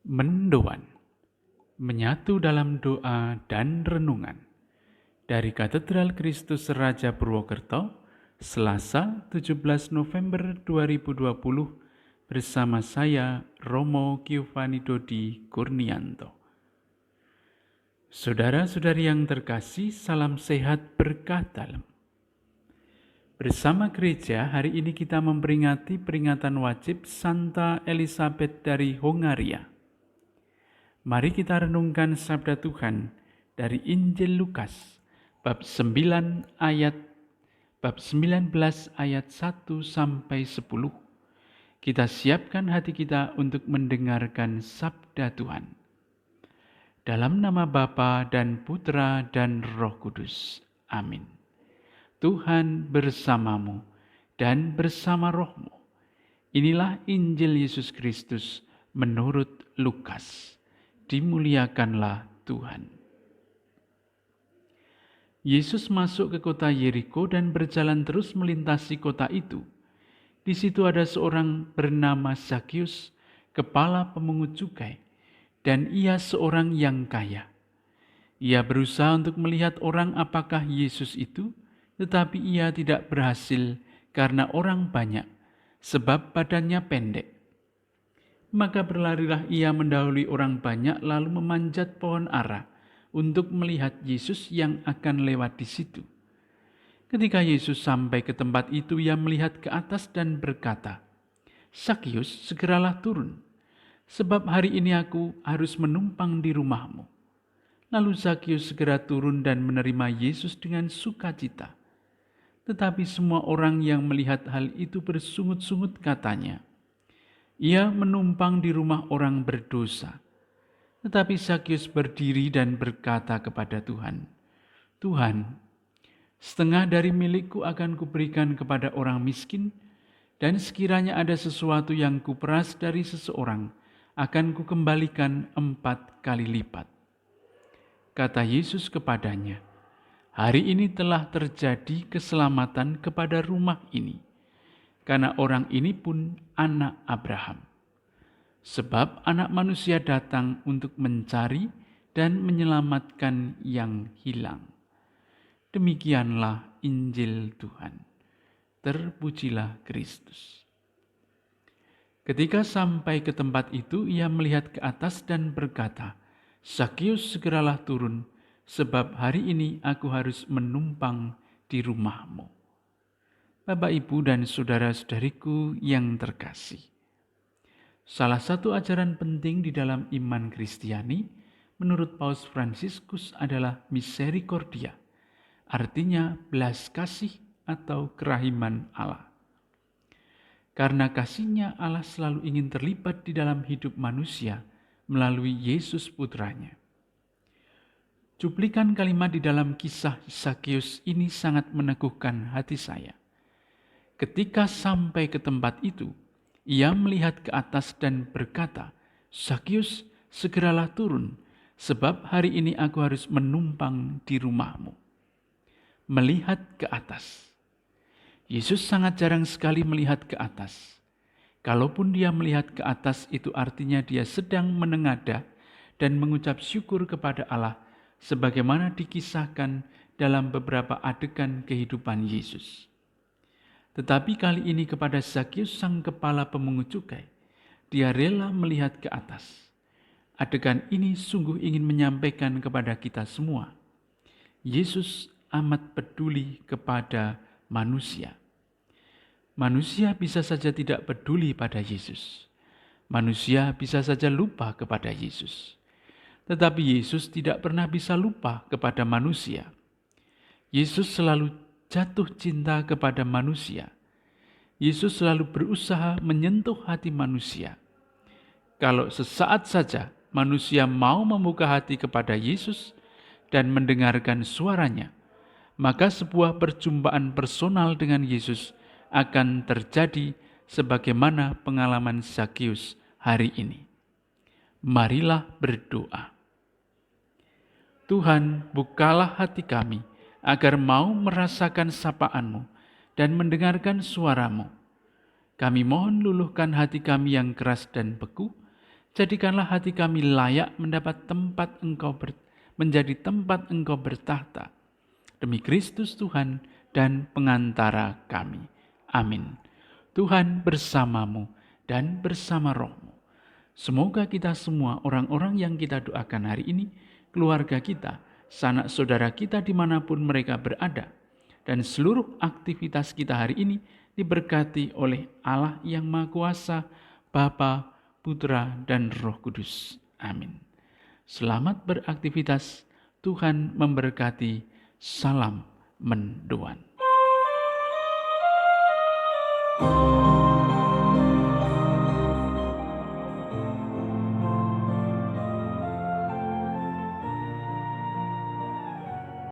Mendoan, menyatu dalam doa dan renungan. Dari Katedral Kristus Raja Purwokerto, Selasa 17 November 2020, bersama saya Romo Giovanni Dodi Kurnianto. Saudara-saudari yang terkasih, salam sehat berkah dalam. Bersama gereja, hari ini kita memperingati peringatan wajib Santa Elizabeth dari Hongaria. Mari kita renungkan sabda Tuhan dari Injil Lukas bab 19 ayat 1 sampai 10. Kita siapkan hati kita untuk mendengarkan sabda Tuhan. Dalam nama Bapa dan Putra dan Roh Kudus. Amin. Tuhan bersamamu dan bersama rohmu. Inilah Injil Yesus Kristus menurut Lukas. Dimuliakanlah Tuhan. Yesus masuk ke kota Yeriko dan berjalan terus melintasi kota itu. Di situ ada seorang bernama Zakheus, kepala pemungut cukai, dan ia seorang yang kaya. Ia berusaha untuk melihat orang apakah Yesus itu, tetapi ia tidak berhasil karena orang banyak, sebab badannya pendek. Maka berlarilah ia mendahului orang banyak lalu memanjat pohon ara untuk melihat Yesus yang akan lewat di situ. Ketika Yesus sampai ke tempat itu, ia melihat ke atas dan berkata, "Zakheus, segeralah turun, sebab hari ini aku harus menumpang di rumahmu." Lalu Zakheus segera turun dan menerima Yesus dengan sukacita. Tetapi semua orang yang melihat hal itu bersungut-sungut katanya, "Ia menumpang di rumah orang berdosa." Tetapi Zakheus berdiri dan berkata kepada Tuhan, "Tuhan, setengah dari milikku akan kuberikan kepada orang miskin, dan sekiranya ada sesuatu yang kuperas dari seseorang, akan kukembalikan 4 kali lipat." Kata Yesus kepadanya, "Hari ini telah terjadi keselamatan kepada rumah ini, karena orang ini pun anak Abraham. Sebab Anak Manusia datang untuk mencari dan menyelamatkan yang hilang." Demikianlah Injil Tuhan. Terpujilah Kristus. Ketika sampai ke tempat itu, ia melihat ke atas dan berkata, "Zakheus, segeralah turun, sebab hari ini aku harus menumpang di rumahmu." Bapak, Ibu, dan saudara-saudariku yang terkasih, salah satu ajaran penting di dalam iman Kristiani menurut Paus Fransiskus adalah misericordia, artinya belas kasih atau kerahiman Allah. Karena kasih-Nya, Allah selalu ingin terlibat di dalam hidup manusia melalui Yesus Putranya. Cuplikan kalimat di dalam kisah Zakheus ini sangat meneguhkan hati saya. Ketika sampai ke tempat itu, ia melihat ke atas dan berkata, "Zakheus, segeralah turun, sebab hari ini aku harus menumpang di rumahmu." Melihat ke atas. Yesus sangat jarang sekali melihat ke atas. Kalaupun dia melihat ke atas, itu artinya dia sedang menengadah dan mengucap syukur kepada Allah, sebagaimana dikisahkan dalam beberapa adegan kehidupan Yesus. Tetapi kali ini kepada Zakheus, sang kepala pemungut cukai, dia rela melihat ke atas. Adegan ini sungguh ingin menyampaikan kepada kita semua, Yesus amat peduli kepada manusia. Manusia bisa saja tidak peduli pada Yesus. Manusia bisa saja lupa kepada Yesus. Tetapi Yesus tidak pernah bisa lupa kepada manusia. Yesus selalu jatuh cinta kepada manusia. Yesus selalu berusaha menyentuh hati manusia. Kalau sesaat saja manusia mau membuka hati kepada Yesus dan mendengarkan suaranya, maka sebuah perjumpaan personal dengan Yesus akan terjadi sebagaimana pengalaman Zakheus hari ini. Marilah berdoa. Tuhan, bukalah hati kami agar mau merasakan sapaan-Mu dan mendengarkan suara-Mu. Kami mohon luluhkan hati kami yang keras dan beku, Jadikanlah hati kami layak mendapat menjadi tempat Engkau bertahta. Demi Kristus Tuhan dan pengantara kami. Amin. Tuhan bersamamu dan bersama rohmu. Semoga kita semua, orang-orang yang kita doakan hari ini, keluarga kita, sanak saudara kita dimanapun mereka berada, dan seluruh aktivitas kita hari ini diberkati oleh Allah yang Maha Kuasa, Bapa, Putra, dan Roh Kudus. Amin. Selamat beraktivitas. Tuhan memberkati. Salam mendoan.